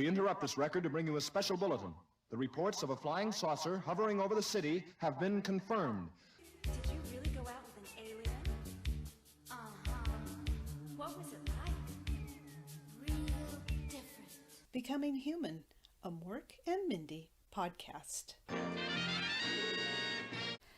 We interrupt this record to bring you a special bulletin. The reports of a flying saucer hovering over the city have been confirmed. Did you really go out with an alien? Uh-huh. What was it like? Real different. Becoming Human, a Mork and Mindy podcast.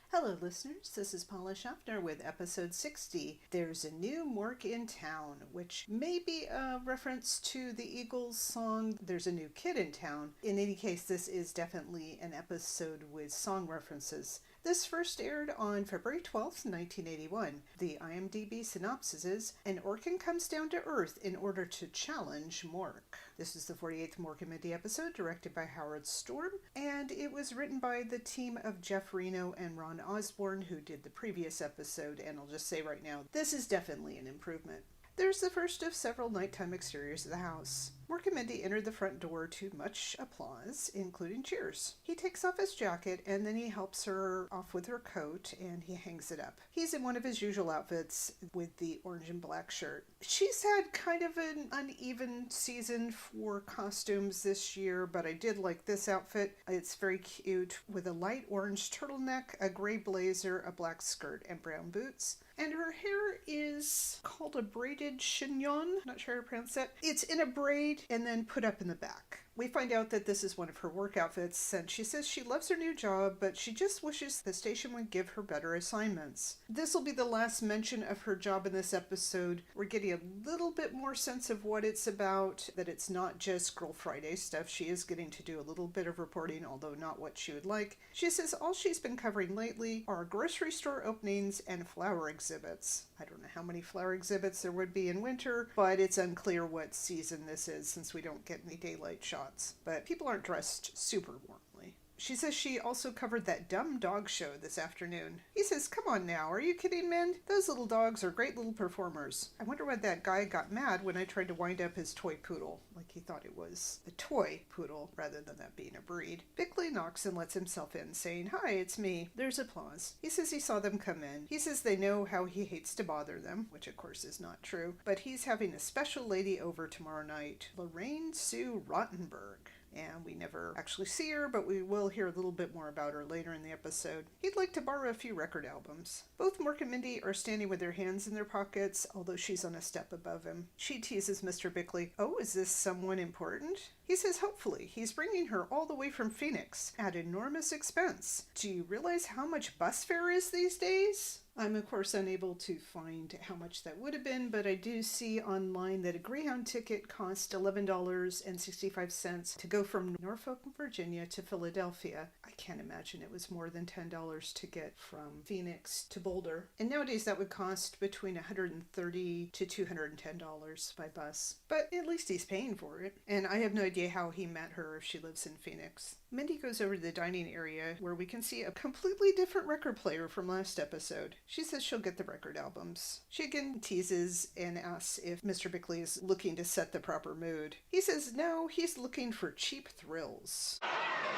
Hello listeners, this is Paula Schaffner with episode 60. There's a new Mork in town, which may be a reference to the Eagles song, There's a New Kid in Town. In any case, this is definitely an episode with song references. This first aired on February 12th, 1981. The IMDb synopsis is, an Orkin comes down to Earth in order to challenge Mork. This is the 48th Mork and Mindy episode, directed by Howard Storm, and it was written by the team of Jeff Reno and Ron Osborne, who did the previous episode, and I'll just say right now, this is definitely an improvement. There's the first of several nighttime exteriors of the house. Mork and Mindy entered the front door to much applause, including cheers. He takes off his jacket and then he helps her off with her coat and he hangs it up. He's in one of his usual outfits with the orange and black shirt. She's had kind of an uneven season for costumes this year, but I did like this outfit. It's very cute with a light orange turtleneck, a gray blazer, a black skirt, and brown boots. And her hair is called a braided chignon. Not sure how to pronounce that. It's in a braid and then put up in the back. We find out that this is one of her work outfits, and she says she loves her new job, but she just wishes the station would give her better assignments. This will be the last mention of her job in this episode. We're getting a little bit more sense of what it's about, that it's not just Girl Friday stuff. She is getting to do a little bit of reporting, although not what she would like. She says all she's been covering lately are grocery store openings and flower exhibits. I don't know how many flower exhibits there would be in winter, but it's unclear what season this is since we don't get any daylight shots. But people aren't dressed super warmly. She says she also covered that dumb dog show this afternoon. He says, come on now, are you kidding, men? Those little dogs are great little performers. I wonder why that guy got mad when I tried to wind up his toy poodle, like he thought it was a toy poodle rather than that being a breed. Bickley knocks and lets himself in, saying, hi, it's me. There's applause. He says he saw them come in. He says they know how he hates to bother them, which of course is not true, but he's having a special lady over tomorrow night, Lorraine Sue Rottenberg. And we never actually see her, but we will hear a little bit more about her later in the episode. He'd like to borrow a few record albums. Both Mork and Mindy are standing with their hands in their pockets, although she's on a step above him. She teases Mr. Bickley, oh, is this someone important? He says hopefully. He's bringing her all the way from Phoenix at enormous expense. Do you realize how much bus fare is these days? I'm, of course, unable to find how much that would have been, but I do see online that a Greyhound ticket cost $11.65 to go from Norfolk, Virginia to Philadelphia. I can't imagine it was more than $10 to get from Phoenix to Boulder. And nowadays that would cost between $130 to $210 by bus. But at least he's paying for it. And I have no idea how he met her if she lives in Phoenix. Mindy goes over to the dining area where we can see a completely different record player from last episode. She says she'll get the record albums. She again teases and asks if Mr. Bickley is looking to set the proper mood. He says no, he's looking for cheap thrills.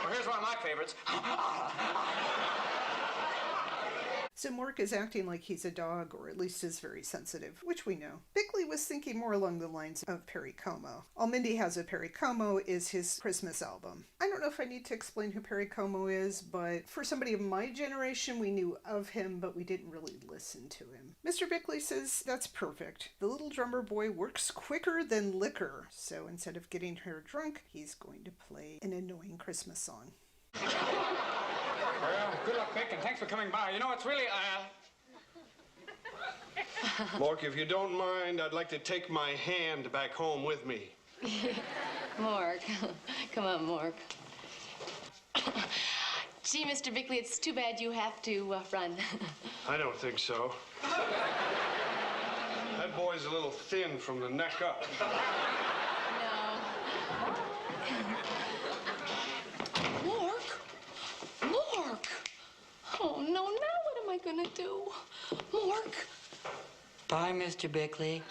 Well, here's one of my favorites. So Mork is acting like he's a dog, or at least is very sensitive, which we know. Bickley was thinking more along the lines of Perry Como. All Mindy has of Perry Como is his Christmas album. I don't know if I need to explain who Perry Como is, but for somebody of my generation, we knew of him, but we didn't really listen to him. Mr. Bickley says that's perfect. The little drummer boy works quicker than liquor. So instead of getting her drunk, he's going to play an annoying Christmas song. Well, good luck, Vic, and thanks for coming by. You know, it's really, Mork, if you don't mind, I'd like to take my hand back home with me. Mork. Come on, Mork. Gee, Mr. Bickley, it's too bad you have to run. I don't think so. That boy's a little thin from the neck up. No. Mork! Oh, no, now what am I gonna do? Mork! Bye, Mr. Bickley.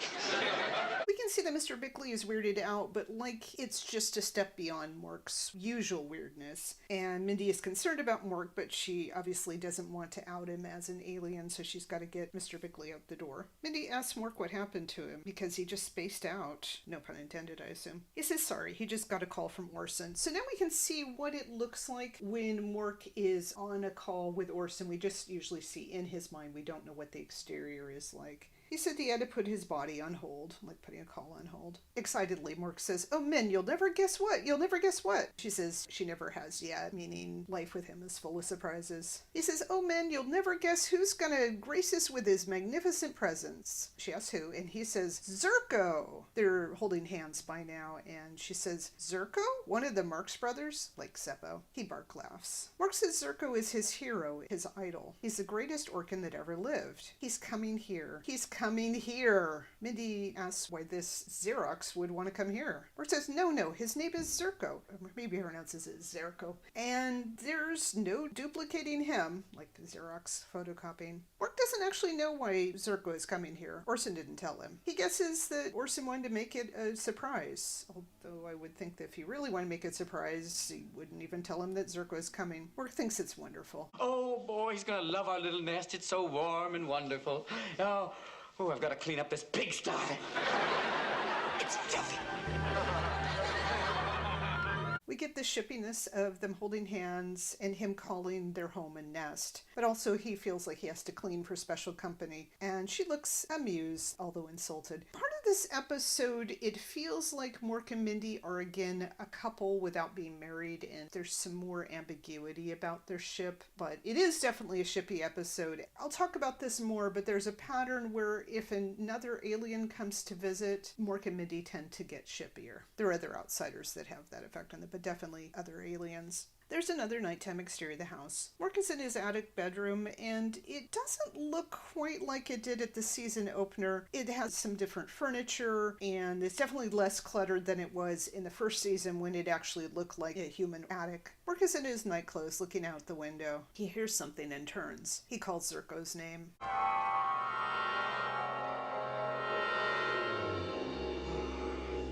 We can see see that Mr. Bickley is weirded out, but like it's just a step beyond Mork's usual weirdness. And Mindy is concerned about Mork, but she obviously doesn't want to out him as an alien, so she's got to get Mr. Bickley out the door. Mindy asks Mork what happened to him because he just spaced out. No pun intended, I assume. He says sorry, he just got a call from Orson. So now we can see what it looks like when Mork is on a call with Orson. We just usually see in his mind. We don't know what the exterior is like. He said he had to put his body on hold, like putting a call on hold. Excitedly, Mork says, "Oh, Min, you'll never guess what? You'll never guess what?" She says she never has yet, meaning life with him is full of surprises. He says, "Oh, Min, you'll never guess who's gonna grace us with his magnificent presence." She asks who, and he says, "Zurko." They're holding hands by now, and she says, "Zurko? One of the Marx brothers?" Like Seppo. He bark laughs. Mork says Zurko is his hero, his idol. He's the greatest Orkin that ever lived. He's coming here. He's coming here. Mindy asks why this Xerox would want to come here. Mork says, no, his name is Zurko. Or maybe he pronounces it Zerko. And there's no duplicating him, like Xerox photocopying. Mork doesn't actually know why Zurko is coming here. Orson didn't tell him. He guesses that Orson wanted to make it a surprise. Although I would think that if he really wanted to make it a surprise, he wouldn't even tell him that Zurko is coming. Mork thinks it's wonderful. Oh, boy, he's gonna love our little nest. It's so warm and wonderful. Oh, I've got to clean up this pigsty. It's filthy. We get the shippiness of them holding hands and him calling their home a nest. But also he feels like he has to clean for special company. And she looks amused, although insulted. Part of this episode, it feels like Mork and Mindy are again a couple without being married, and there's some more ambiguity about their ship. But it is definitely a shippy episode. I'll talk about this more, but there's a pattern where if another alien comes to visit, Mork and Mindy tend to get shippier. There are other outsiders that have that effect on them, but definitely other aliens. There's another nighttime exterior of the house. Mork is in his attic bedroom, and it doesn't look quite like it did at the season opener. It has some different furniture, and it's definitely less cluttered than it was in the first season when it actually looked like a human attic. Mork is in his nightclothes looking out the window. He hears something and turns. He calls Zurko's name.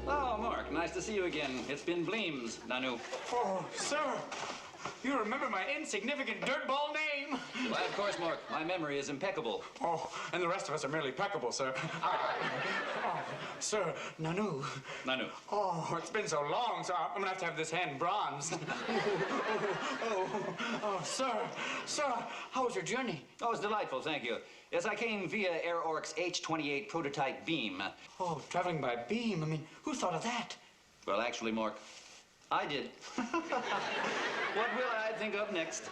Oh, Mark, nice to see you again. It's been Bleems, Nanu. Oh, sir, you remember my insignificant dirtball name? Why, of course, Mark. My memory is impeccable. Oh, and the rest of us are merely peccable, sir. Oh, sir, Nanu. Nanu. Oh, it's been so long, so I'm gonna have to have this hand bronzed. Sir, how was your journey? Oh, it was delightful, thank you. Yes, I came via Air Orc's H-28 prototype beam. Oh, traveling by beam? I mean, who thought of that? Well, actually, Mark, I did. What will I think of next?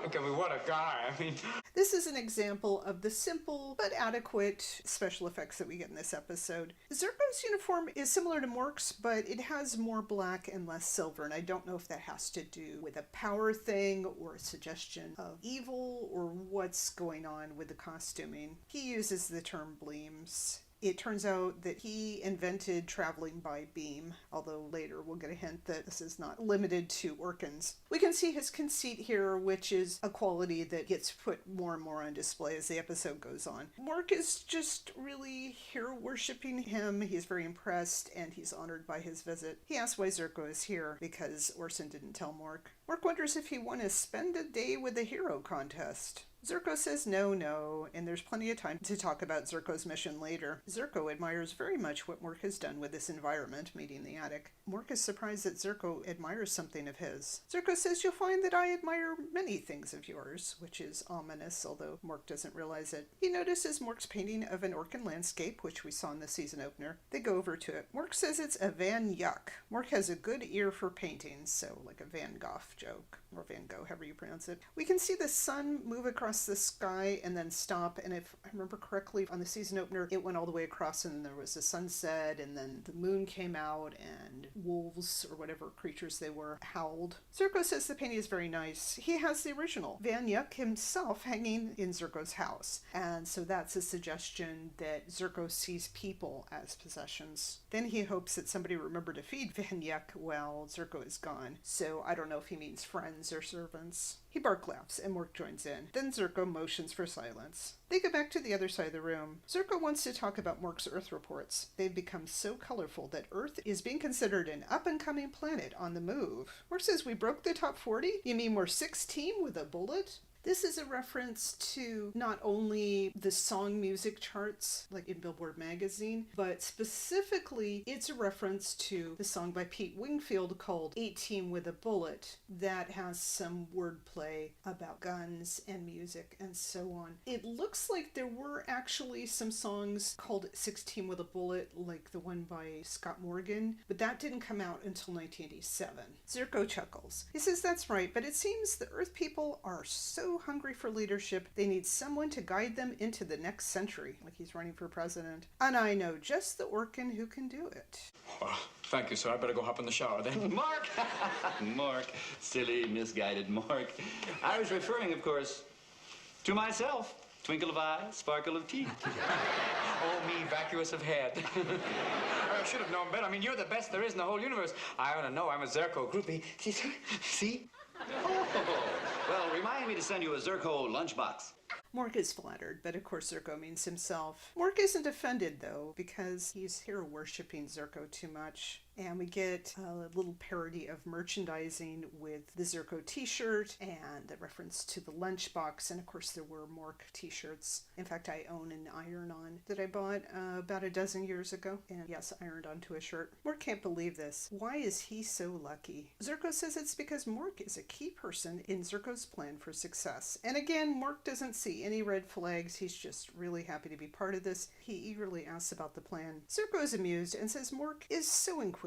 Okay, well, what a guy. I mean... This is an example of the simple but adequate special effects that we get in this episode. Zurko's uniform is similar to Mork's, but it has more black and less silver, and I don't know if that has to do with a power thing or a suggestion of evil or what's going on with the costuming. He uses the term bleems. It turns out that he invented traveling by beam, although later we'll get a hint that this is not limited to Orkins. We can see his conceit here, which is a quality that gets put more and more on display as the episode goes on. Mork is just really hero worshipping him. He's very impressed, and he's honored by his visit. He asks why Zurko is here, because Orson didn't tell Mork. Mork wonders if he wants to spend a day with the hero contest. Zurko says no, and there's plenty of time to talk about Zurko's mission later. Zurko admires very much what Mork has done with this environment, meeting the attic. Mork is surprised that Zurko admires something of his. Zurko says, "You'll find that I admire many things of yours," which is ominous, although Mork doesn't realize it. He notices Mork's painting of an Orkin landscape, which we saw in the season opener. They go over to it. Mork says it's a Van Yuck. Mork has a good ear for paintings, so like a Van Gogh joke, or Van Gogh, however you pronounce it. We can see the sun move across the sky and then stop, and if I remember correctly, on the season opener, it went all the way across, and there was a sunset, and then the moon came out, and wolves, or whatever creatures they were, howled. Zurko says the painting is very nice. He has the original, Van Yuck himself, hanging in Zurko's house, and so that's a suggestion that Zurko sees people as possessions. Then he hopes that somebody remembered to feed Van Yuck while Zurko is gone, so I don't know if he means friends or servants. He bark laughs, and Mork joins in. Then Zerko motions for silence. They go back to the other side of the room. Zerko wants to talk about Mork's Earth reports. They've become so colorful that Earth is being considered an up-and-coming planet on the move. Mork says, we broke the top 40? You mean we're 16 with a bullet? This is a reference to not only the song music charts, like in Billboard magazine, but specifically it's a reference to the song by Pete Wingfield called 18 with a Bullet that has some wordplay about guns and music and so on. It looks like there were actually some songs called 16 with a Bullet, like the one by Scott Morgan, but that didn't come out until 1987. Zerko chuckles. He says that's right, but it seems the Earth people are so hungry for leadership, they need someone to guide them into the next century, like he's running for president. And I know just the Orkin who can do it. Well, thank you, sir. I better go hop in the shower then. Mark! Mark. Silly, misguided Mark. I was referring, of course, to myself. Twinkle of eye, sparkle of teeth. Oh, me, vacuous of head. I should have known better. I mean, you're the best there is in the whole universe. I ought to know. I'm a Zerko groupie. See, sir? See? Oh, well, remind me to send you a Zerko lunchbox. Mork is flattered, but of course Zerko means himself. Mork isn't offended, though, because he's here worshipping Zerko too much. And we get a little parody of merchandising with the Zerko t-shirt and a reference to the lunchbox. And of course there were Mork t-shirts. In fact, I own an iron-on that I bought about a dozen years ago. And yes, ironed onto a shirt. Mork can't believe this. Why is he so lucky? Zerko says it's because Mork is a key person in Zerko's plan for success. And again, Mork doesn't see any red flags. He's just really happy to be part of this. He eagerly asks about the plan. Zerko is amused and says Mork is so inquisitive.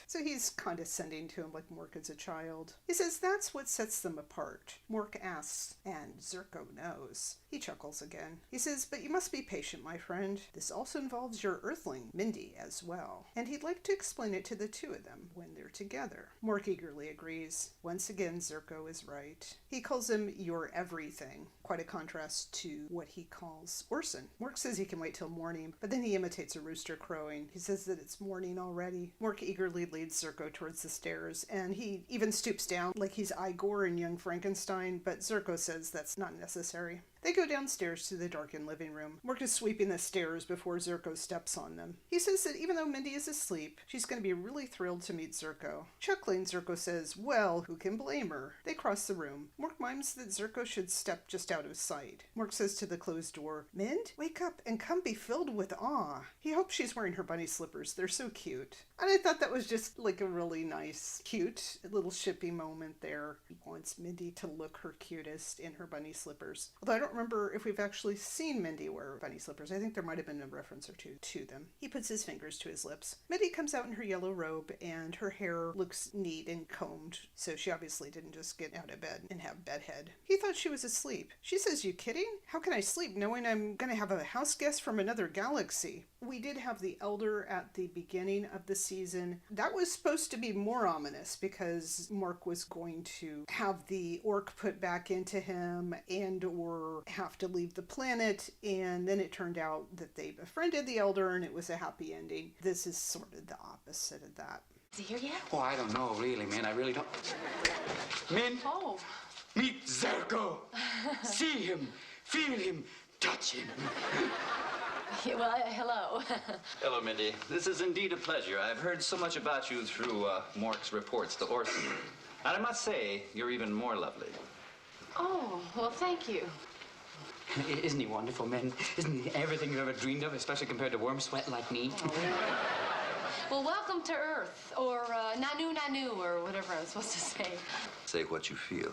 So he's condescending to him like Mork is a child. He says that's what sets them apart. Mork asks, and Zerko knows. He chuckles again. He says, but you must be patient, my friend. This also involves your Earthling, Mindy, as well. And he'd like to explain it to the two of them when they're together. Mork eagerly agrees. Once again, Zerko is right. He calls him your everything. Quite a contrast to what he calls Orson. Mork says he can wait till morning, but then he imitates a rooster crowing. He says that it's morning already. Mork eagerly leads Zerko towards the stairs, and he even stoops down like he's Igor in Young Frankenstein, but Zerko says that's not necessary. They go downstairs to the darkened living room. Mork is sweeping the stairs before Zerko steps on them. He says that even though Mindy is asleep, she's going to be really thrilled to meet Zerko. Chuckling, Zerko says, well, who can blame her? They cross the room. Mork mimes that Zerko should step just out of sight. Mork says to the closed door, Mind, wake up and come be filled with awe. He hopes she's wearing her bunny slippers. They're so cute. And I thought that was just like a really nice, cute little shippy moment there. He wants Mindy to look her cutest in her bunny slippers. Although I don't remember if we've actually seen Mindy wear bunny slippers. I think there might have been a reference or two to them. He puts his fingers to his lips. Mindy comes out in her yellow robe, and her hair looks neat and combed, so she obviously didn't just get out of bed and have bedhead. He thought she was asleep. She says, you kidding? How can I sleep knowing I'm going to have a house guest from another galaxy? We did have the Elder at the beginning of the season. That was supposed to be more ominous because Mork was going to have the orc put back into him and or have to leave the planet, and then it turned out that they befriended the Elder and it was a happy ending. This is sort of the opposite of that. Is he here yet? Oh, I don't know, really, man. I really don't. Min, Oh. meet Zerko. See him, feel him, touch him. Well, hello. Hello, Mindy. This is indeed a pleasure. I've heard so much about you through Mork's reports to Orson. And I must say, you're even more lovely. Oh, well, thank you. Isn't he wonderful, Min? Isn't he everything you ever dreamed of, especially compared to worm sweat like me? Well, welcome to Earth, or Nanu Nanu, or whatever I'm supposed to say. Say what you feel.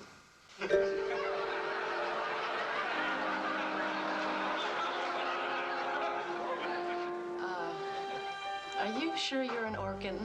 Are you sure you're an Orkin?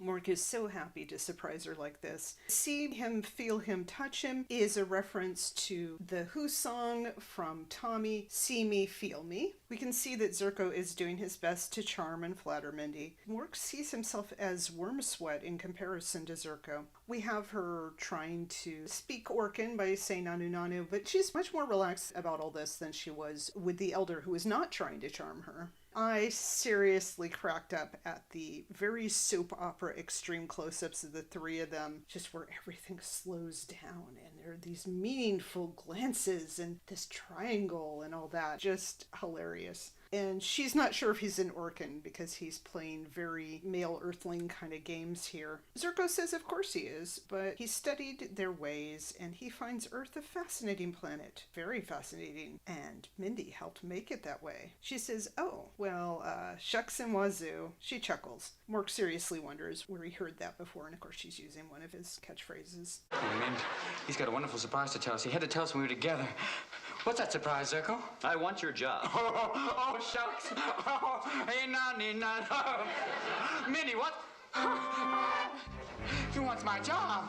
Mork is so happy to surprise her like this. See him, feel him, touch him is a reference to the Who song from Tommy, See Me, Feel Me. We can see that Zerko is doing his best to charm and flatter Mindy. Mork sees himself as worm sweat in comparison to Zerko. We have her trying to speak Orkin by saying Nanu Nanu, but she's much more relaxed about all this than she was with the Elder, who was not trying to charm her. I seriously cracked up at the very soap opera extreme close-ups of the three of them, just where everything slows down and there are these meaningful glances and this triangle and all that. Just hilarious. And she's not sure if he's an Orcan because he's playing very male earthling kind of games here. Zirko says of course he is, but he studied their ways and he finds Earth a fascinating planet. Very fascinating. And Mindy helped make it that way. She says, oh, well, shucks and wazoo. She chuckles. Mork seriously wonders where he heard that before, and of course she's using one of his catchphrases. I mean, he's got a wonderful surprise to tell us. He had to tell us when we were together. What's that surprise, Zirko? I want your job. Oh, shucks. Oh, hey, nah. Minnie, what? He wants my job.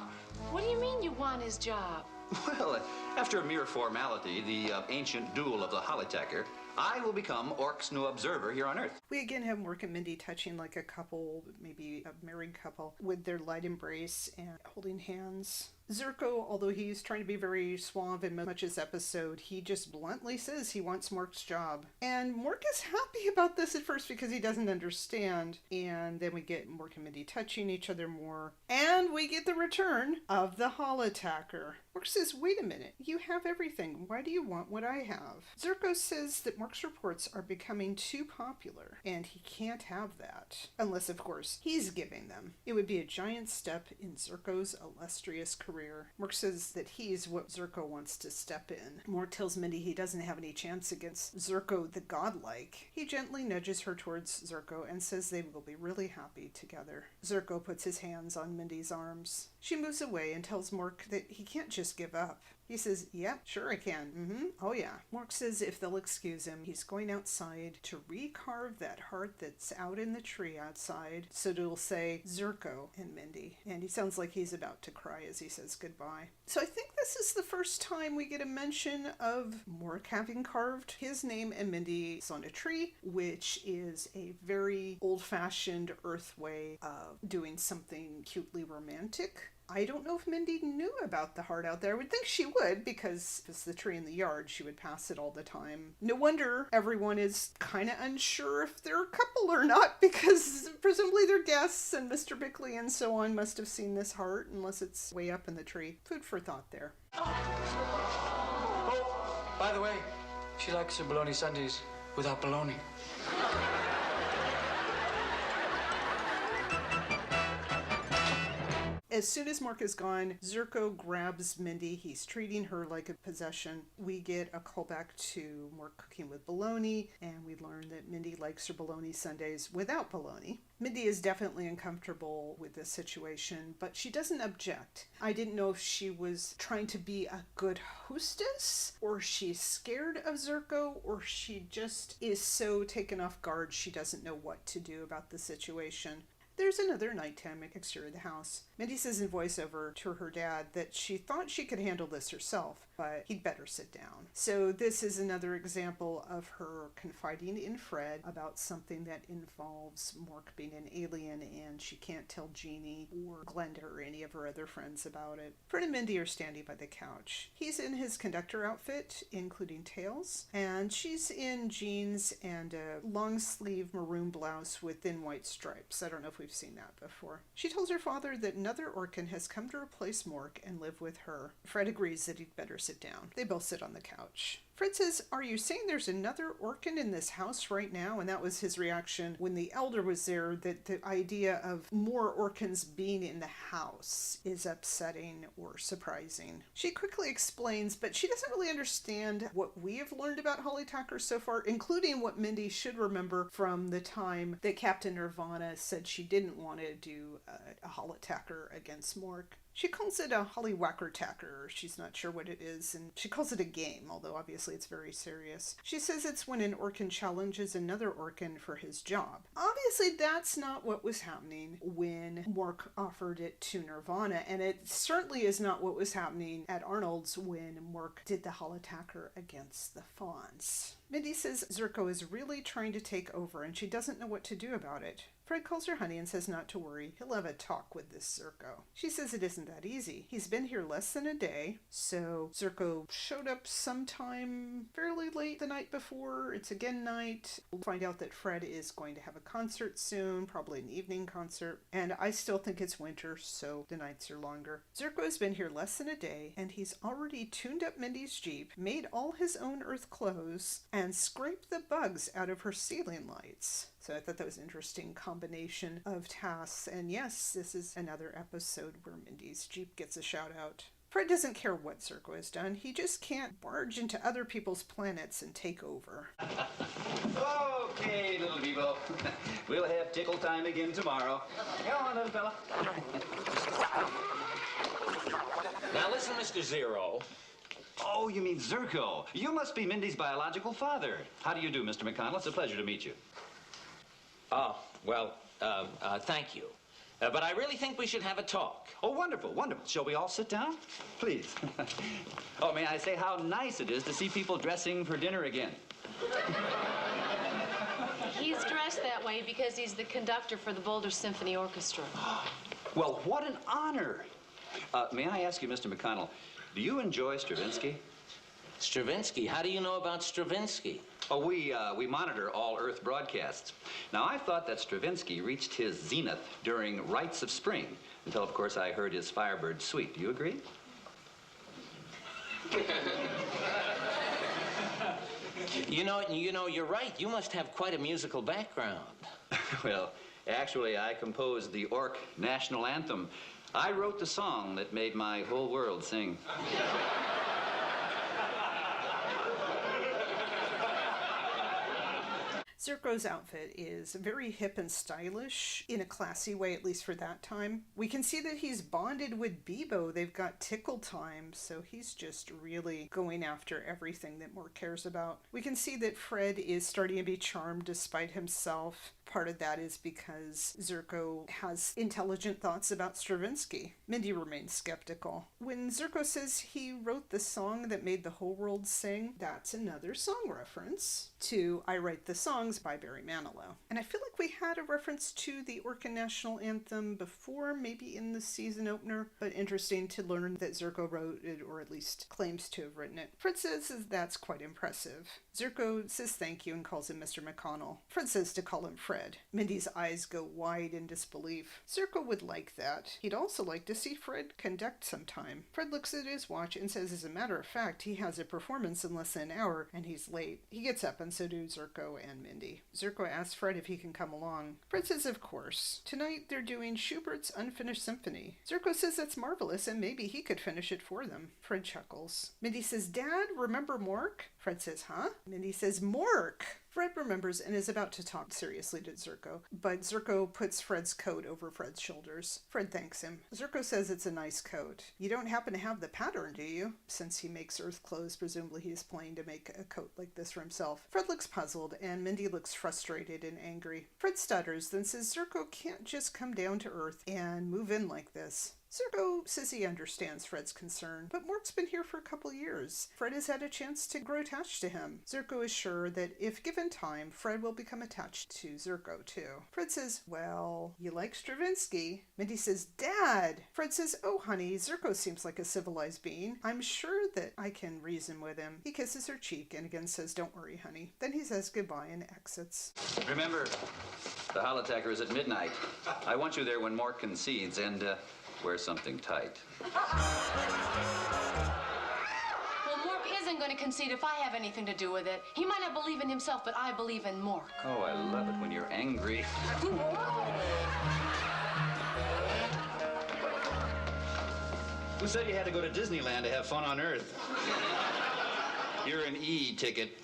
What do you mean you want his job? Well, after a mere formality, the ancient duel of the Holitacker, I will become Orc's new observer here on Earth. We again have Mork and Mindy touching like a couple, maybe a married couple, with their light embrace and holding hands. Zirko, although he's trying to be very suave in much of this episode, he just bluntly says he wants Mork's job. And Mork is happy about this at first because he doesn't understand. And then we get Mork and Mindy touching each other more. And we get the return of the Holitacker. Mork says, wait a minute, you have everything. Why do you want what I have? Zirko says that Mork's reports are becoming too popular, and he can't have that. Unless, of course, he's giving them. It would be a giant step in Zirko's illustrious career. Mork says that he's what Zirko wants to step in. Mork tells Mindy he doesn't have any chance against Zirko the godlike. He gently nudges her towards Zirko and says they will be really happy together. Zirko puts his hands on Mindy's arms. She moves away and tells Mork that he can't just give up. He says, yeah, sure I can. Oh yeah. Mork says if they'll excuse him, he's going outside to recarve that heart that's out in the tree outside. So it'll say Zirko and Mindy. And he sounds like he's about to cry as he says goodbye. So I think this is the first time we get a mention of Mork having carved his name and Mindy's on a tree, which is a very old-fashioned Earth way of doing something cutely romantic. I don't know if Mindy knew about the heart out there. I would think she would, because if it's the tree in the yard, she would pass it all the time. No wonder everyone is kind of unsure if they're a couple or not, because presumably they're guests, and Mr. Bickley and so on must have seen this heart, unless it's way up in the tree. Food for thought there. Oh, by the way, she likes her bologna sundaes without bologna. As soon as Mork is gone, Zirko grabs Mindy. He's treating her like a possession. We get a callback to Mork cooking with bologna, and we learn that Mindy likes her bologna sundaes without bologna. Mindy is definitely uncomfortable with this situation, but she doesn't object. I didn't know if she was trying to be a good hostess, or she's scared of Zirko, or she just is so taken off guard she doesn't know what to do about the situation. There's another nighttime exterior of the house. Mindy says in voiceover to her dad that she thought she could handle this herself, but he'd better sit down. So this is another example of her confiding in Fred about something that involves Mork being an alien, and she can't tell Jeannie or Glenda or any of her other friends about it. Fred and Mindy are standing by the couch. He's in his conductor outfit, including tails, and she's in jeans and a long sleeve maroon blouse with thin white stripes. I don't know if we've seen that before. She tells her father that another Orcan has come to replace Mork and live with her. Fred agrees that he'd better sit down. They both sit on the couch. Fred says, are you saying there's another Orcan in this house right now? And that was his reaction when the elder was there, that the idea of more Orcans being in the house is upsetting or surprising. She quickly explains, but she doesn't really understand what we have learned about Holitacker so far, including what Mindy should remember from the time that Captain Nirvana said she didn't want to do a Holitacker against Mork. She calls it a Hollywhacker-tacker. She's not sure what it is, and she calls it a game, although obviously it's very serious. She says it's when an Orcan challenges another Orcan for his job. Obviously that's not what was happening when Mork offered it to Nirvana, and it certainly is not what was happening at Arnold's when Mork did the Holitacker against the Fawns. Mindy says Zirko is really trying to take over and she doesn't know what to do about it. Fred calls her honey and says not to worry, he'll have a talk with this Zirko. She says it isn't that easy. He's been here less than a day, so Zirko showed up sometime fairly late the night before. It's again night. We'll find out that Fred is going to have a concert soon, probably an evening concert, and I still think it's winter, so the nights are longer. Zirko has been here less than a day, and he's already tuned up Mindy's Jeep, made all his own Earth clothes, and scraped the bugs out of her ceiling lights. So I thought that was an interesting combination of tasks. And yes, this is another episode where Mindy's Jeep gets a shout out. Fred doesn't care what Zirko has done. He just can't barge into other people's planets and take over. Okay, little Vivo. We'll have tickle time again tomorrow. Come on, little fella. Now listen, Mr. Zero. Oh, you mean Zirko. You must be Mindy's biological father. How do you do, Mr. McConnell? It's a pleasure to meet you. Oh, well, thank you. But I really think we should have a talk. Oh, wonderful, wonderful. Shall we all sit down? Please. Oh, may I say how nice it is to see people dressing for dinner again. He's dressed that way because he's the conductor for the Boulder Symphony Orchestra. Well, what an honor. May I ask you, Mr. McConnell, do you enjoy Stravinsky? Stravinsky? How do you know about Stravinsky? Oh, we monitor all Earth broadcasts. Now, I thought that Stravinsky reached his zenith during Rites of Spring, until, of course, I heard his Firebird Suite. Do you agree? You know, you're right. You must have quite a musical background. Well, actually, I composed the Orc National Anthem. I wrote the song that made my whole world sing. Zirko's outfit is very hip and stylish, in a classy way, at least for that time. We can see that he's bonded with Bebo. They've got tickle time, so he's just really going after everything that Mork cares about. We can see that Fred is starting to be charmed despite himself. Part of that is because Zirko has intelligent thoughts about Stravinsky. Mindy remains skeptical. When Zirko says he wrote the song that made the whole world sing, that's another song reference to I Write the Songs by Barry Manilow. And I feel like we had a reference to the Orca National Anthem before, maybe in the season opener, but interesting to learn that Zirko wrote it, or at least claims to have written it. Fred says that's quite impressive. Zirko says thank you and calls him Mr. McConnell. Fred says to call him Fred. Mindy's eyes go wide in disbelief. Zirko would like that. He'd also like to see Fred conduct sometime. Fred looks at his watch and says, as a matter of fact, he has a performance in less than an hour and he's late. He gets up and so do Zirko and Mindy. Zirko asks Fred if he can come along. Fred says of course. Tonight they're doing Schubert's Unfinished Symphony. Zirko says that's marvelous and maybe he could finish it for them. Fred chuckles. Mindy says, Dad, remember Mork? Fred says, huh? Mindy says, Mork! Fred remembers and is about to talk seriously to Zirko, but Zirko puts Fred's coat over Fred's shoulders. Fred thanks him. Zirko says it's a nice coat. You don't happen to have the pattern, do you? Since he makes Earth clothes, presumably he's planning to make a coat like this for himself. Fred looks puzzled, and Mindy looks frustrated and angry. Fred stutters, then says Zirko can't just come down to Earth and move in like this. Zirko says he understands Fred's concern, but Mork's been here for a couple years. Fred has had a chance to grow attached to him. Zirko is sure that if given time, Fred will become attached to Zirko too. Fred says, well, you like Stravinsky? Mindy says, Dad! Fred says, oh honey, Zirko seems like a civilized being. I'm sure that I can reason with him. He kisses her cheek and again says, don't worry, honey. Then he says goodbye and exits. Remember, the holotacker is at midnight. I want you there when Mork concedes, and wear something tight. Well, Mork isn't going to concede if I have anything to do with it. He might not believe in himself, but I believe in Mork. Oh, I love it when you're angry. Who said you had to go to Disneyland to have fun on Earth? You're an E-ticket.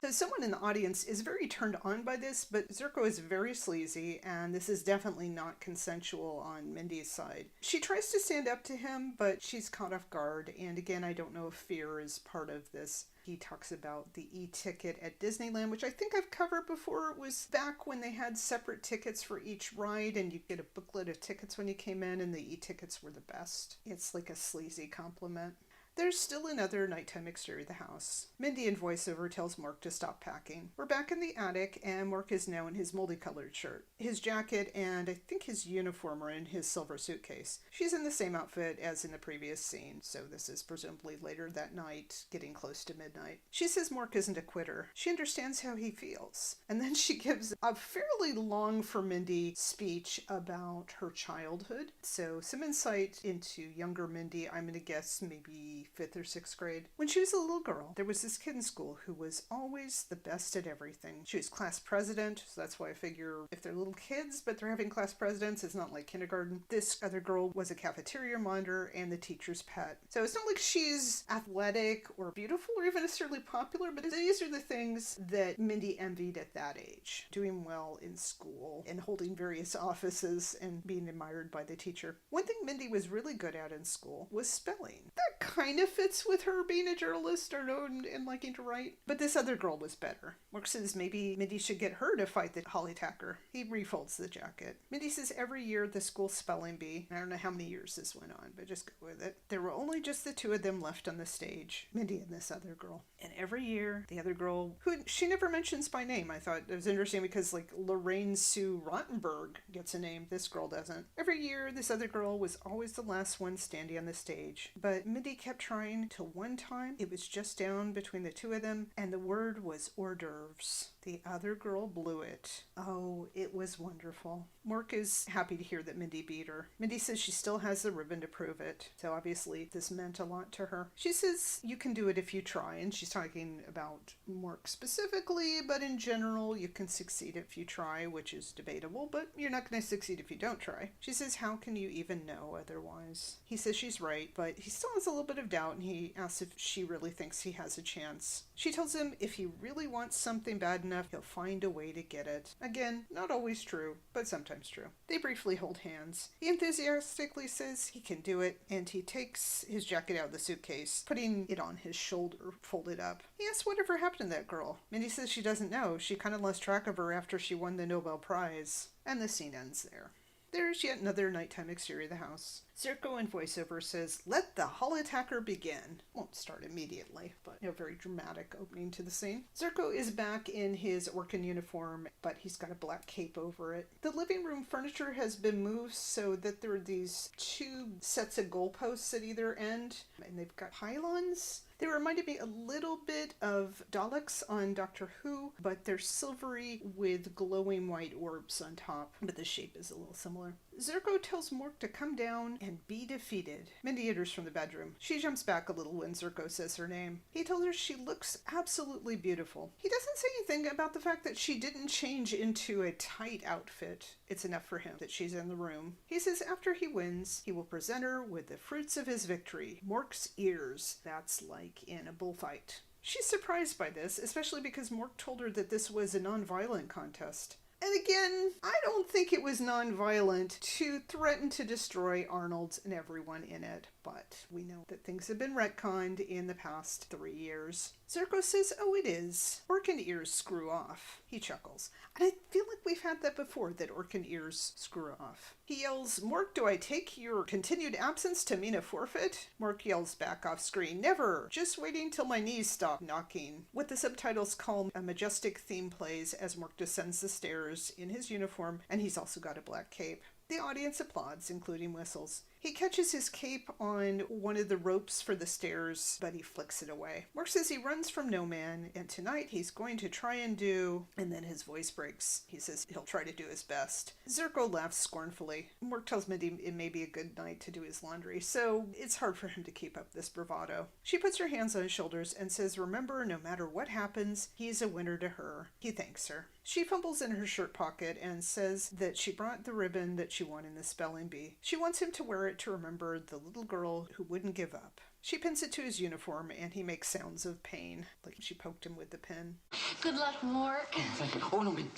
So someone in the audience is very turned on by this, but Zirko is very sleazy, and this is definitely not consensual on Mindy's side. She tries to stand up to him, but she's caught off guard, and again, I don't know if fear is part of this. He talks about the e-ticket at Disneyland, which I think I've covered before. It was back when they had separate tickets for each ride, and you'd get a booklet of tickets when you came in, and the e-tickets were the best. It's like a sleazy compliment. There's still another nighttime exterior of the house. Mindy in voiceover tells Mork to stop packing. We're back in the attic, and Mork is now in his multicolored shirt. His jacket and I think his uniform are in his silver suitcase. She's in the same outfit as in the previous scene, so this is presumably later that night, getting close to midnight. She says Mork isn't a quitter. She understands how he feels. And then she gives a fairly long for Mindy speech about her childhood. So some insight into younger Mindy, I'm going to guess maybe 5th or 6th grade. When she was a little girl, there was this kid in school who was always the best at everything. She was class president, so that's why I figure if they're little kids but they're having class presidents, it's not like kindergarten. This other girl was a cafeteria monitor and the teacher's pet. So it's not like she's athletic or beautiful or even necessarily popular, but these are the things that Mindy envied at that age. Doing well in school and holding various offices and being admired by the teacher. One thing Mindy was really good at in school was spelling. That kind of fits with her being a journalist or known and liking to write. But this other girl was better. Mork says maybe Mindy should get her to fight the Holly Tacker. He refolds the jacket. Mindy says every year the school spelling bee, I don't know how many years this went on, but just go with it. There were only just the two of them left on the stage, Mindy and this other girl. And every year, the other girl, who she never mentions by name, I thought it was interesting because like Lorraine Sue Rottenberg gets a name, this girl doesn't. Every year, this other girl was always the last one standing on the stage. But Mindy kept trying till one time it was just down between the two of them, and the word was hors d'oeuvres. The other girl blew it. Oh, it was wonderful. Mork is happy to hear that Mindy beat her. Mindy says she still has the ribbon to prove it, so obviously this meant a lot to her. She says you can do it if you try, and she's talking about Mork specifically, but in general you can succeed if you try, which is debatable, but you're not going to succeed if you don't try. She says how can you even know otherwise? He says she's right, but he still has a little bit of doubt, and he asks if she really thinks he has a chance. She tells him if he really wants something bad enough, he'll find a way to get it. Again, not always true, but sometimes true. They briefly hold hands. He enthusiastically says he can do it, and he takes his jacket out of the suitcase, putting it on his shoulder, folded up. He asks whatever happened to that girl. Mindy says she doesn't know. She kind of lost track of her after she won the Nobel Prize. And the scene ends there. There's yet another nighttime exterior of the house. Zirko in voiceover says, "Let the Holly Tacker begin." Won't start immediately, but a very dramatic opening to the scene. Zirko is back in his Orkin uniform, but he's got a black cape over it. The living room furniture has been moved so that there are these two sets of goalposts at either end, and they've got pylons. They reminded me a little bit of Daleks on Doctor Who, but they're silvery with glowing white orbs on top, but the shape is a little similar. Zirko tells Mork to come down and be defeated. Mindy enters from the bedroom. She jumps back a little when Zirko says her name. He tells her she looks absolutely beautiful. He doesn't say anything about the fact that she didn't change into a tight outfit. It's enough for him that she's in the room. He says after he wins, he will present her with the fruits of his victory, Mork's ears. That's like in a bullfight. She's surprised by this, especially because Mork told her that this was a non-violent contest. And again, I don't think it was non-violent to threaten to destroy Arnold and everyone in it, but we know that things have been retconned in the past 3 years. Zirko says, "Oh, it is. Orkin ears screw off." He chuckles. And I feel like we've had that before, that Orkin ears screw off. He yells, "Mork, do I take your continued absence to mean a forfeit?" Mork yells back off screen, "Never! Just waiting till my knees stop knocking." What the subtitles call a majestic theme plays as Mork descends the stairs in his uniform, and he's also got a black cape. The audience applauds, including whistles. He catches his cape on one of the ropes for the stairs, but he flicks it away. Mork says he runs from no man, and tonight he's going to try and do... And then his voice breaks. He says he'll try to do his best. Zirko laughs scornfully. Mork tells Mindy it may be a good night to do his laundry, so it's hard for him to keep up this bravado. She puts her hands on his shoulders and says, "Remember, no matter what happens, he's a winner to her." He thanks her. She fumbles in her shirt pocket and says that she brought the ribbon that she won in the spelling bee. She wants him to wear it to remember the little girl who wouldn't give up. She pins it to his uniform, and he makes sounds of pain, like she poked him with the pin. Good luck, Mork. Thank you. Oh, no, Min.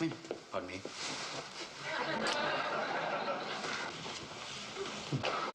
Pardon me.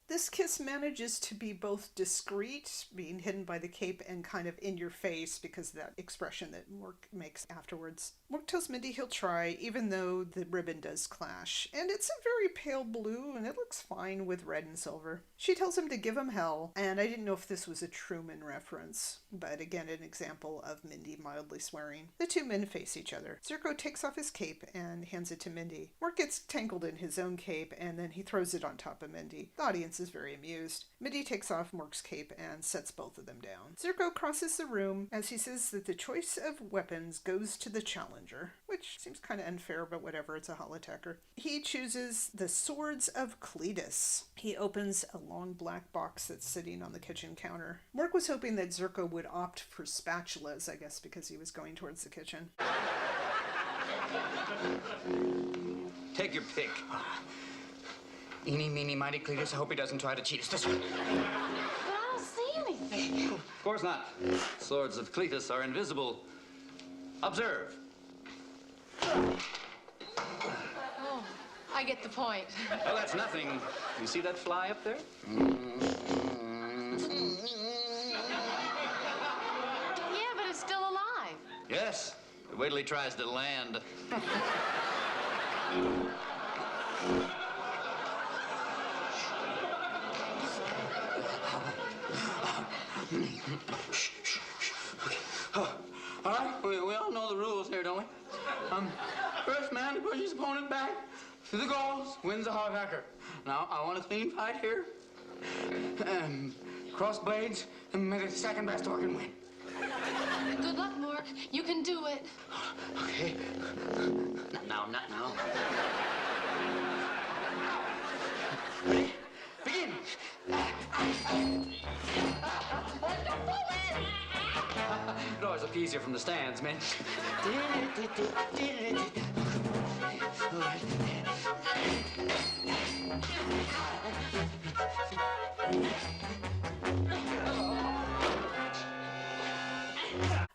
This kiss manages to be both discreet, being hidden by the cape, and kind of in your face because of that expression that Mork makes afterwards. Mork tells Mindy he'll try, even though the ribbon does clash. And it's a very pale blue, and it looks fine with red and silver. She tells him to give him hell, and I didn't know if this was a Truman reference, but again, an example of Mindy mildly swearing. The two men face each other. Zirko takes off his cape and hands it to Mindy. Mork gets tangled in his own cape, and then he throws it on top of Mindy. The audience is very amused. Mindy takes off Mork's cape and sets both of them down. Zirko crosses the room as he says that the choice of weapons goes to the challenger, which seems kind of unfair, but whatever, it's a holotacker. He chooses the Swords of Cletus. He opens a long black box that's sitting on the kitchen counter. Mork was hoping that Zirko would opt for spatulas, I guess because he was going towards the kitchen. Take your pick. Eeny, meeny, miny, Cletus. I hope he doesn't try to cheat us. This one. But I don't see anything. Of course not. Swords of Cletus are invisible. Observe. Oh, I get the point. Well, that's nothing. You see that fly up there? Yeah, but it's still alive. Yes. Wait till he tries to land. All right, we all know the rules here, don't we? First man to push his opponent back through the goals wins the hard hacker. Now, I want a clean fight here. Cross blades, and may the second best organ win. Good luck, Mork. You can do it. Okay. Not now. Ready? Begin. It'd always look easier from the stands, man. All right.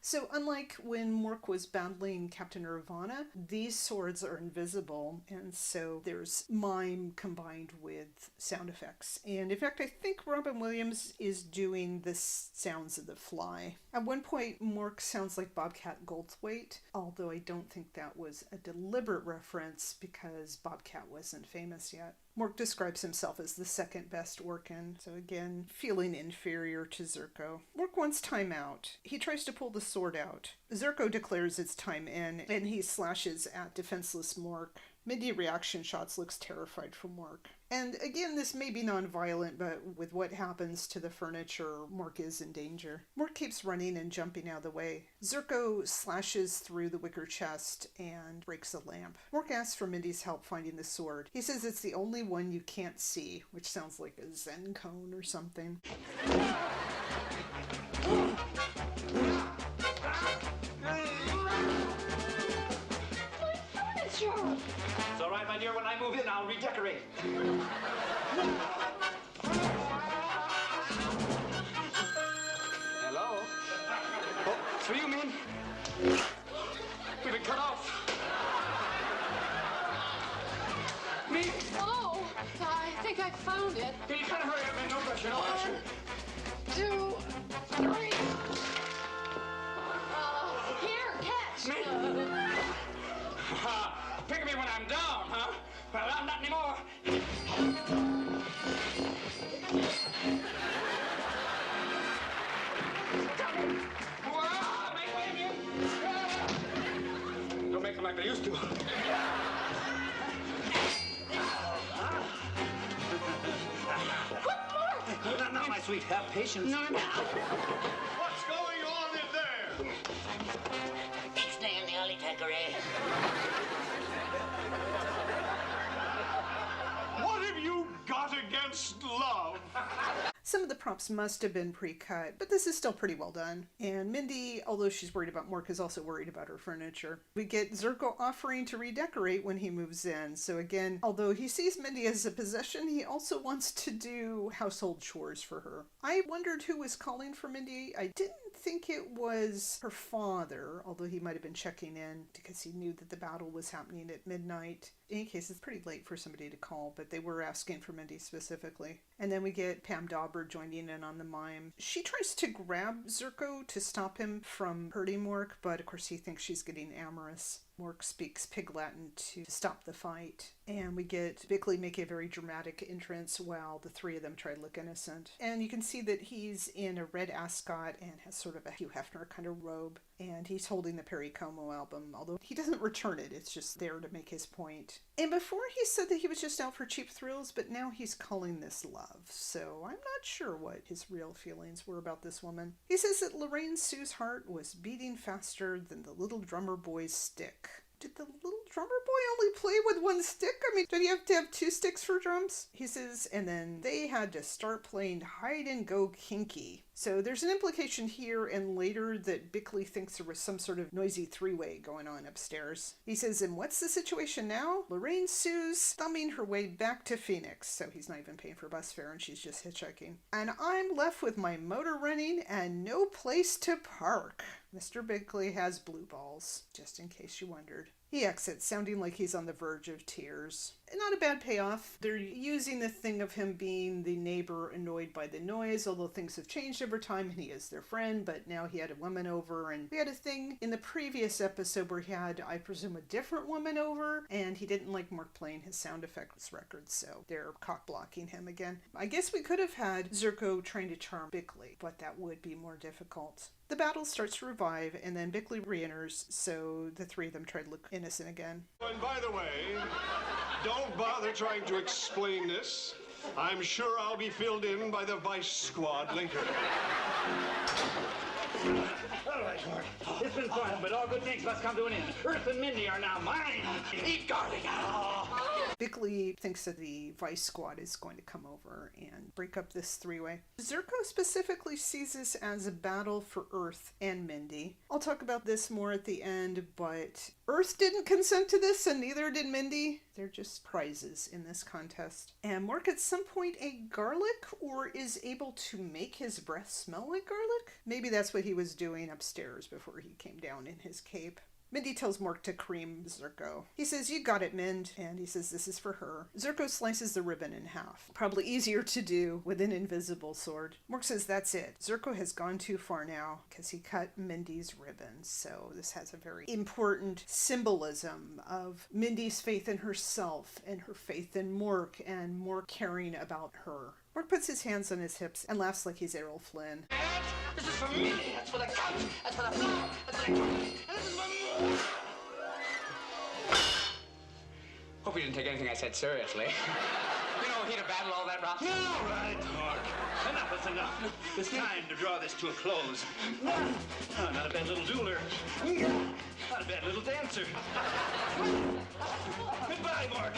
So unlike when Mork was battling Captain Nirvana, these swords are invisible, and so there's mime combined with sound effects. And in fact, I think Robin Williams is doing the sounds of the fly. At one point, Mork sounds like Bobcat Goldthwait, although I don't think that was a deliberate reference because Bobcat wasn't famous yet. Mork describes himself as the second best Orkin, so again, feeling inferior to Zirko. Mork wants time out. He tries to pull the sword out. Zirko declares it's time in, and he slashes at defenseless Mork. Mindy reaction shots looks terrified from Mork. And again, this may be non-violent, but with what happens to the furniture, Mork is in danger. Mork keeps running and jumping out of the way. Zirko slashes through the wicker chest and breaks a lamp. Mork asks for Mindy's help finding the sword. He says it's the only one you can't see, which sounds like a Zen cone or something. It's all right, my dear. When I move in, I'll redecorate. Hello? Oh, it's for you, man. We've been cut off. Me? Oh, I think I found it. Can you kind of hurry up, man? No pressure, no pressure. 1, 2, 3. Here, catch. Me? Pick me when I'm down, huh? Well, I'm not anymore. Don't make them like they used to. Not my sweet. Have patience. No. What's going on in there? It's there in the early takeaway. What have you got against love? Some of the props must have been pre-cut, but this is still pretty well done. And Mindy, although she's worried about Mork, is also worried about her furniture. We get Zirko offering to redecorate when he moves in. So again, although he sees Mindy as a possession, he also wants to do household chores for her. I wondered who was calling for Mindy. I didn't think it was her father, although he might have been checking in because he knew that the battle was happening at midnight. In any case, it's pretty late for somebody to call, but they were asking for Mindy specifically. And then we get Pam Dauber joining in on the mime. She tries to grab Zirko to stop him from hurting Mork, but of course he thinks she's getting amorous. Mork speaks Pig Latin to stop the fight. And we get Bickley make a very dramatic entrance while the three of them try to look innocent. And you can see that he's in a red ascot and has sort of a Hugh Hefner kind of robe. And he's holding the Perry Como album, although he doesn't return it. It's just there to make his point. And before he said that he was just out for cheap thrills, but now he's calling this love. So I'm not sure what his real feelings were about this woman. He says that Lorraine Sue's heart was beating faster than the little drummer boy's stick. Did the little drummer boy only play with one stick? I mean, did he have to have two sticks for drums? He says, and then they had to start playing hide and go kinky. So there's an implication here and later that Bickley thinks there was some sort of noisy three-way going on upstairs. He says, and what's the situation now? Lorraine Sue's thumbing her way back to Phoenix, so he's not even paying for bus fare and she's just hitchhiking. And I'm left with my motor running and no place to park. Mr. Bickley has blue balls, just in case you wondered. He exits, sounding like he's on the verge of tears. Not a bad payoff. They're using the thing of him being the neighbor annoyed by the noise, although things have changed over time and he is their friend, but now he had a woman over, and we had a thing in the previous episode where he had, I presume, a different woman over, and he didn't like Mork playing his sound effects records, so they're cock-blocking him again. I guess we could have had Zirko trying to charm Bickley, but that would be more difficult. The battle starts to revive, and then Bickley re-enters, so the three of them try to look innocent again. And by the way, don't bother trying to explain this. I'm sure I'll be filled in by the Vice Squad linker. All right, Mark. It's been fun, but all good things must come to an end. Earth and Mindy are now mine. Eat garlic. Bickley thinks that the Vice Squad is going to come over and break up this three-way. Zirko specifically sees this as a battle for Earth and Mindy. I'll talk about this more at the end, but Earth didn't consent to this and neither did Mindy. They're just prizes in this contest. And Mork at some point ate garlic or is able to make his breath smell like garlic? Maybe that's what he was doing upstairs before he came down in his cape. Mindy tells Mork to cream Zirko. He says, you got it, Mind, and he says this is for her. Zirko slices the ribbon in half. Probably easier to do with an invisible sword. Mork says that's it. Zirko has gone too far now because he cut Mindy's ribbon. So this has a very important symbolism of Mindy's faith in herself and her faith in Mork and Mork caring about her. Mork puts his hands on his hips and laughs like he's Errol Flynn. This is for me. That's for the gun. That's for the flag. That's for the... And this is for me. Hope you didn't take anything I said seriously. You know, he'd have battled all that rock. All right, Mark. Enough is enough. It's time to draw this to a close. Oh, not a bad little dueler. Not a bad little dancer. Goodbye, Mark.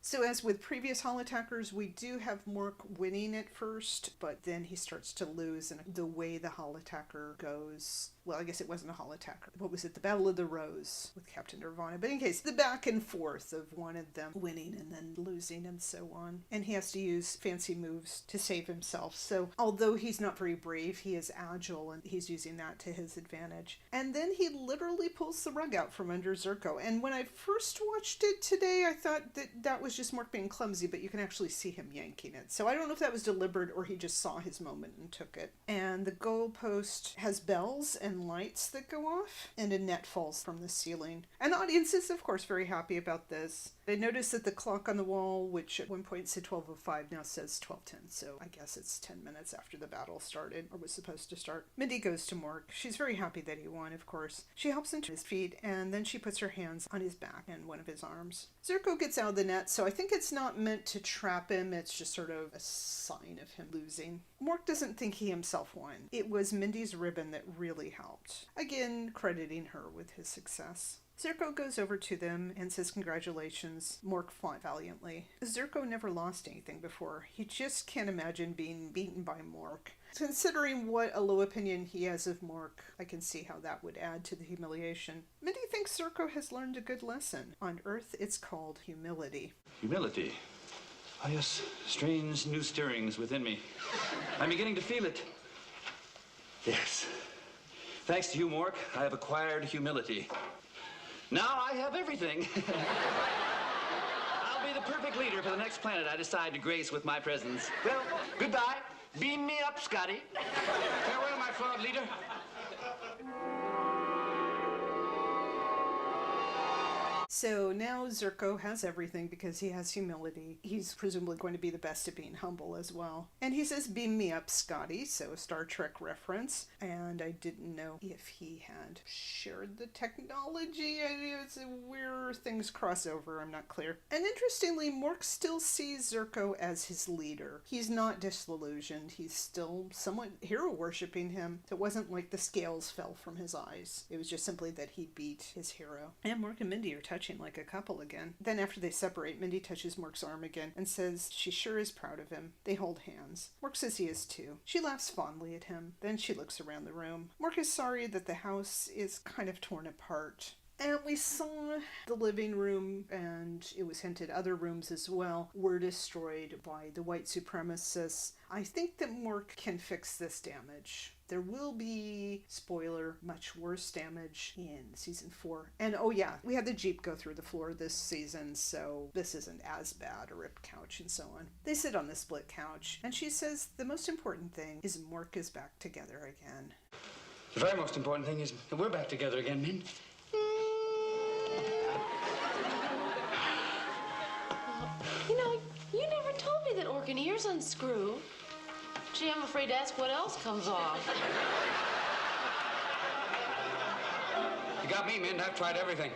So as with previous Hall Attackers, we do have Mork winning at first, but then he starts to lose, and the way the Hall Attacker goes... Well, I guess it wasn't a Hall Attacker. What was it? The Battle of the Rose with Captain Nirvana. But in case, the back and forth of one of them winning and then losing and so on. And he has to use fancy moves to save himself. So although he's not very brave, he is agile and he's using that to his advantage. And then he literally pulls the rug out from under Zirko. And when I first watched it today, I thought that that was just Mork being clumsy, but you can actually see him yanking it. So I don't know if that was deliberate or he just saw his moment and took it. And the goalpost has bells and lights that go off, and a net falls from the ceiling. And the audience is, of course, very happy about this. They notice that the clock on the wall, which at one point said 12:05, now says 12:10, so I guess it's 10 minutes after the battle started, or was supposed to start. Mindy goes to Mork. She's very happy that he won, of course. She helps him to his feet, and then she puts her hands on his back and one of his arms. Zirko gets out of the net, so I think it's not meant to trap him, it's just sort of a sign of him losing. Mork doesn't think he himself won. It was Mindy's ribbon that really helped. Again, crediting her with his success. Zirko goes over to them and says congratulations. Mork fought valiantly. Zirko never lost anything before. He just can't imagine being beaten by Mork. Considering what a low opinion he has of Mork, I can see how that would add to the humiliation. Mindy thinks Zirko has learned a good lesson. On Earth, it's called humility. Humility. Oh, yes, strange new stirrings within me. I'm beginning to feel it. Yes. Thanks to you, Mork, I have acquired humility. Now I have everything. I'll be the perfect leader for the next planet I decide to grace with my presence. Well, goodbye. Beam me up, Scotty. Farewell, my flawed leader. So now Zurko has everything because he has humility. He's presumably going to be the best at being humble as well. And he says, beam me up, Scotty, so a Star Trek reference. And I didn't know if he had shared the technology. It's where things cross over, I'm not clear. And interestingly, Mork still sees Zurko as his leader. He's not disillusioned. He's still somewhat hero-worshipping him. It wasn't like the scales fell from his eyes. It was just simply that he beat his hero. And Mork and Mindy are touching like a couple again. Then after they separate, Mindy touches Mork's arm again and says she sure is proud of him. They hold hands. Mork says he is too. She laughs fondly at him. Then she looks around the room. Mork is sorry that the house is kind of torn apart. And we saw the living room, and it was hinted other rooms as well, were destroyed by the white supremacists. I think that Mork can fix this damage. There will be, spoiler, much worse damage in season 4. And oh yeah, we had the Jeep go through the floor this season, so this isn't as bad, a ripped couch and so on. They sit on the split couch, and she says the most important thing is Mork is back together again. The very most important thing is that we're back together again, Min. You know, you never told me that organ ears unscrew. Gee, I'm afraid to ask what else comes off. You got me, Min. I've tried everything.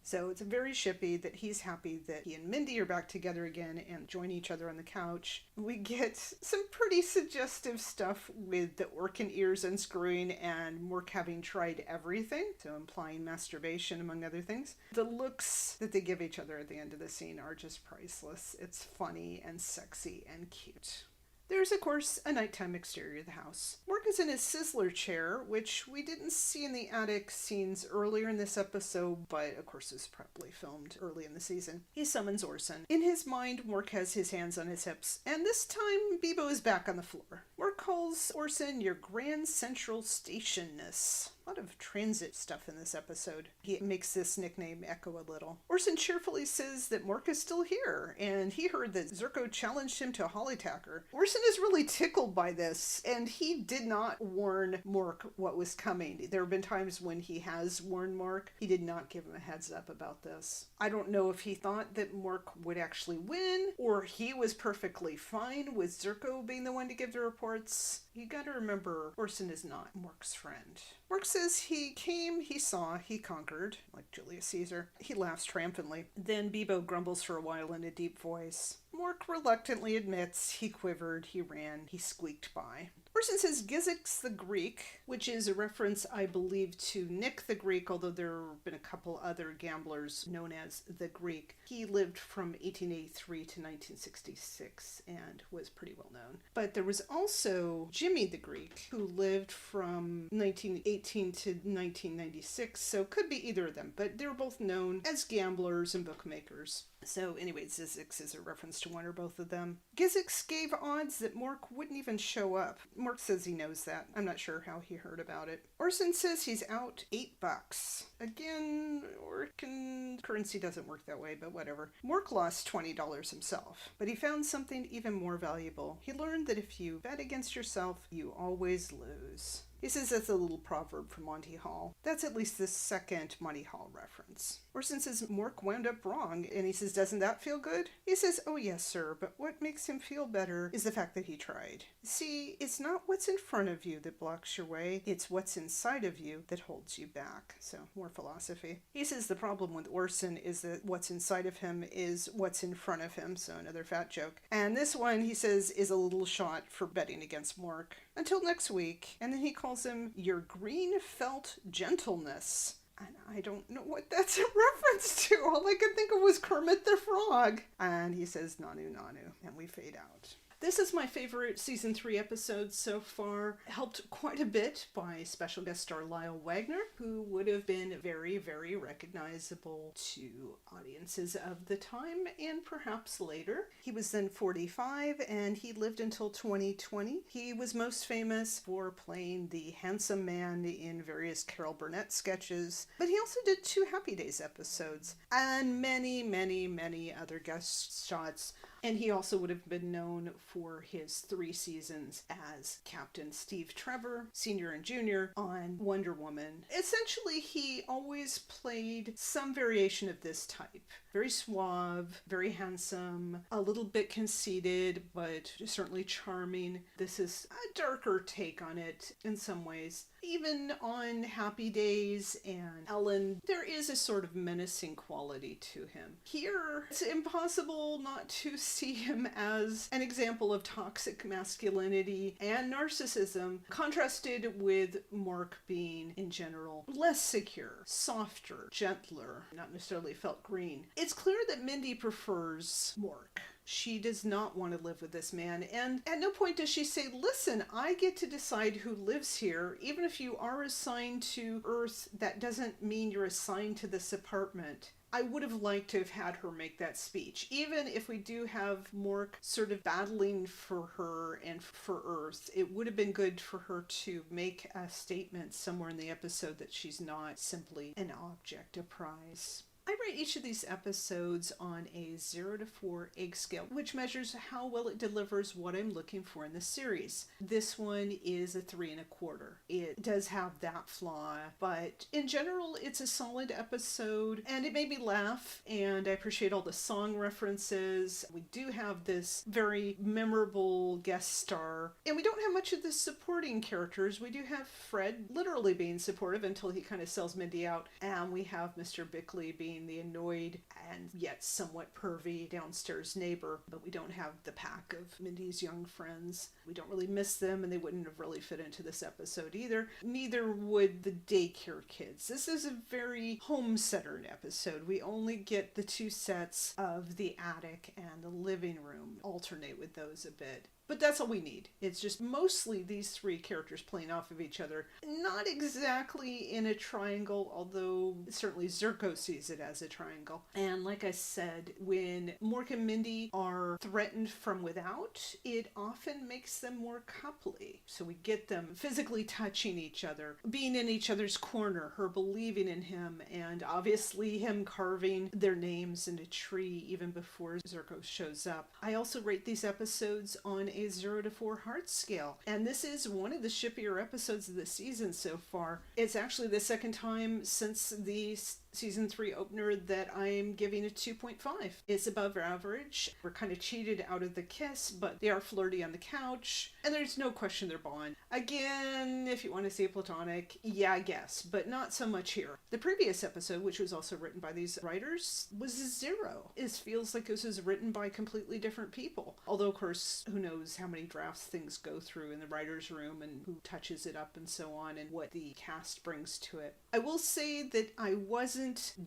So it's very shippy that he's happy that he and Mindy are back together again and join each other on the couch. We get some pretty suggestive stuff with the organ ears unscrewing and Mork having tried everything, so implying masturbation among other things. The looks that they give each other at the end of the scene are just priceless. It's funny and sexy and cute. There's, of course, a nighttime exterior of the house. Mork is in his Sizzler chair, which we didn't see in the attic scenes earlier in this episode, but of course it was probably filmed early in the season. He summons Orson. In his mind, Mork has his hands on his hips, and this time Bebo is back on the floor. Mork calls Orson your Grand Central Stationness. A lot of transit stuff in this episode. He makes this nickname echo a little. Orson cheerfully says that Mork is still here, and he heard that Zurko challenged him to a hollytacker. Orson is really tickled by this, and he did not warn Mork what was coming. There have been times when he has warned Mork. He did not give him a heads up about this. I don't know if he thought that Mork would actually win, or he was perfectly fine with Zurko being the one to give the reports. You gotta remember, Orson is not Mork's friend. Mork says he came, he saw, he conquered, like Julius Caesar. He laughs triumphantly. Then Bebo grumbles for a while in a deep voice. Mork reluctantly admits he quivered, he ran, he squeaked by. Orson says Gizzix the Greek, which is a reference, I believe, to Nick the Greek, although there have been a couple other gamblers known as the Greek. He lived from 1883 to 1966 and was pretty well known. But there was also Jimmy the Greek, who lived from 1918 to 1996, so could be either of them, but they were both known as gamblers and bookmakers. So anyway, Gizzix is a reference to one or both of them. Gizzix gave odds that Mork wouldn't even show up. Mork says he knows that. I'm not sure how he heard about it. Orson says he's out $8. Again, Orkin currency doesn't work that way, but whatever. Mork lost $20 himself, but he found something even more valuable. He learned that if you bet against yourself, you always lose. He says that's a little proverb from Monty Hall. That's at least the second Monty Hall reference. Orson says Mork wound up wrong, and he says, doesn't that feel good? He says, oh yes, sir, but what makes him feel better is the fact that he tried. See, it's not what's in front of you that blocks your way, it's what's inside of you that holds you back. So, more philosophy. He says the problem with Orson is that what's inside of him is what's in front of him, so another fat joke. And this one, he says, is a little shot for betting against Mork. Until next week, and then he calls him your green felt gentleness. And I don't know what that's a reference to. All I could think of was Kermit the Frog. And he says, Nanu, Nanu. And we fade out. This is my favorite season 3 episode so far, helped quite a bit by special guest star Lyle Wagner, who would have been very, very recognizable to audiences of the time and perhaps later. He was then 45 and he lived until 2020. He was most famous for playing the handsome man in various Carol Burnett sketches, but he also did 2 Happy Days episodes and many, many, many other guest shots. And he also would have been known for his 3 seasons as Captain Steve Trevor, Senior and Junior, on Wonder Woman. Essentially, he always played some variation of this type. Very suave, very handsome, a little bit conceited, but certainly charming. This is a darker take on it in some ways. Even on Happy Days and Ellen, there is a sort of menacing quality to him. Here, it's impossible not to see him as an example of toxic masculinity and narcissism, contrasted with Mark being, in general, less secure, softer, gentler, not necessarily felt green. It's clear that Mindy prefers Mark. She does not want to live with this man, and at no point does she say, listen, I get to decide who lives here. Even if you are assigned to Earth, that doesn't mean you're assigned to this apartment. I would have liked to have had her make that speech. Even if we do have Mork sort of battling for her and for Earth, it would have been good for her to make a statement somewhere in the episode that she's not simply an object, a prize. I rate each of these episodes on a 0 to 4 egg scale, which measures how well it delivers what I'm looking for in the series. This one is a 3 1/4. It does have that flaw, but in general, it's a solid episode, and it made me laugh, and I appreciate all the song references. We do have this very memorable guest star, and we don't have much of the supporting characters. We do have Fred literally being supportive until he kind of sells Mindy out, and we have Mr. Bickley being the annoyed and yet somewhat pervy downstairs neighbor, but we don't have the pack of Mindy's young friends. We don't really miss them, and they wouldn't have really fit into this episode either. Neither would the daycare kids. This is a very home-centered episode. We only get the 2 sets of the attic and the living room, alternate with those a bit. But that's all we need. It's just mostly these 3 characters playing off of each other. Not exactly in a triangle, although certainly Zirko sees it as a triangle. And like I said, when Mork and Mindy are threatened from without, it often makes them more coupley. So we get them physically touching each other, being in each other's corner, her believing in him, and obviously him carving their names in a tree even before Zirko shows up. I also rate these episodes on a 0 to 4 heart scale, and this is one of the shippier episodes of the season so far. It's actually the second time since the season 3 opener that I'm giving a 2.5. It's above average. We're kind of cheated out of the kiss, but they are flirty on the couch, and there's no question they're bond. Again, if you want to say platonic, yeah, I guess, but not so much here. The previous episode, which was also written by these writers, was a 0. It feels like this was written by completely different people. Although, of course, who knows how many drafts things go through in the writer's room and who touches it up and so on and what the cast brings to it. I will say that I wasn't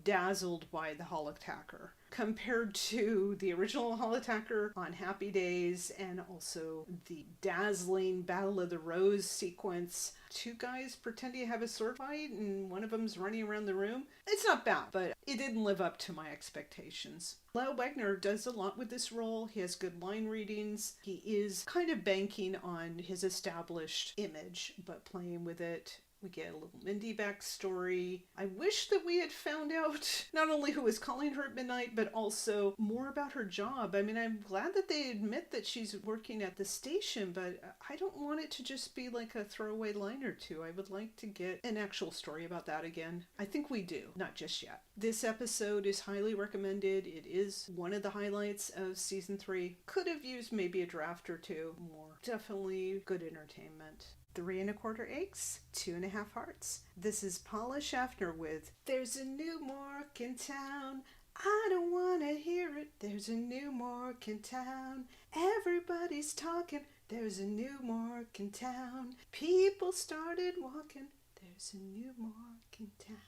dazzled by the holotacker compared to the original holotacker on Happy Days and also the dazzling Battle of the Rose sequence. 2 guys pretending to have a sword fight and one of them's running around the room. It's not bad, but it didn't live up to my expectations. Lyle Wagner does a lot with this role. He has good line readings. He is kind of banking on his established image, but playing with it. We get a little Mindy backstory. I wish that we had found out not only who was calling her at midnight, but also more about her job. I mean, I'm glad that they admit that she's working at the station, but I don't want it to just be like a throwaway line or 2. I would like to get an actual story about that again. I think we do, not just yet. This episode is highly recommended. It is one of the highlights of season 3. Could have used maybe a draft or 2 more. Definitely good entertainment. 3 1/4 eggs, 2 1/2 hearts. This is Paula Schaffner with There's a New Mork in Town. I don't want to hear it. There's a new Mork in town. Everybody's talking. There's a new Mork in town. People started walking. There's a new Mork in town.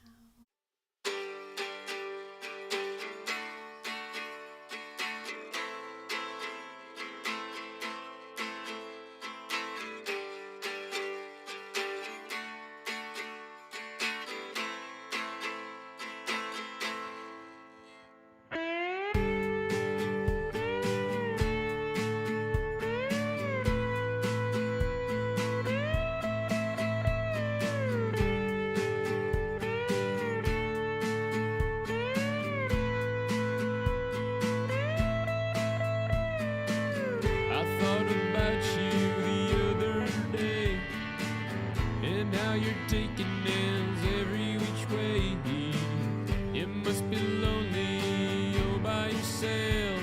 shaking hands every which way. It must be lonely all by yourself.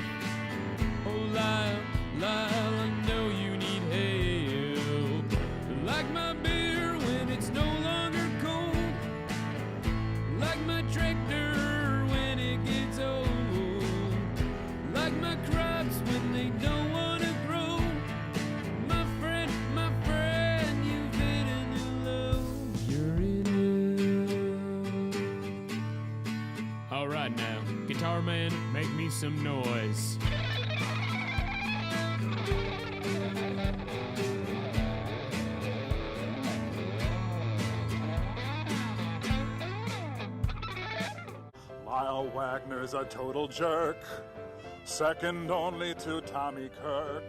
Oh, Lyle, Lyle, I know you need help. Like my beer when it's no longer cold. Like my tractor when it gets old. Like my crops when they don't want to grow. My friend, you've hit a new low. You're in hell. All right now, guitar man, make me some noise. Lyle Wagner's a total jerk, second only to Tommy Kirk.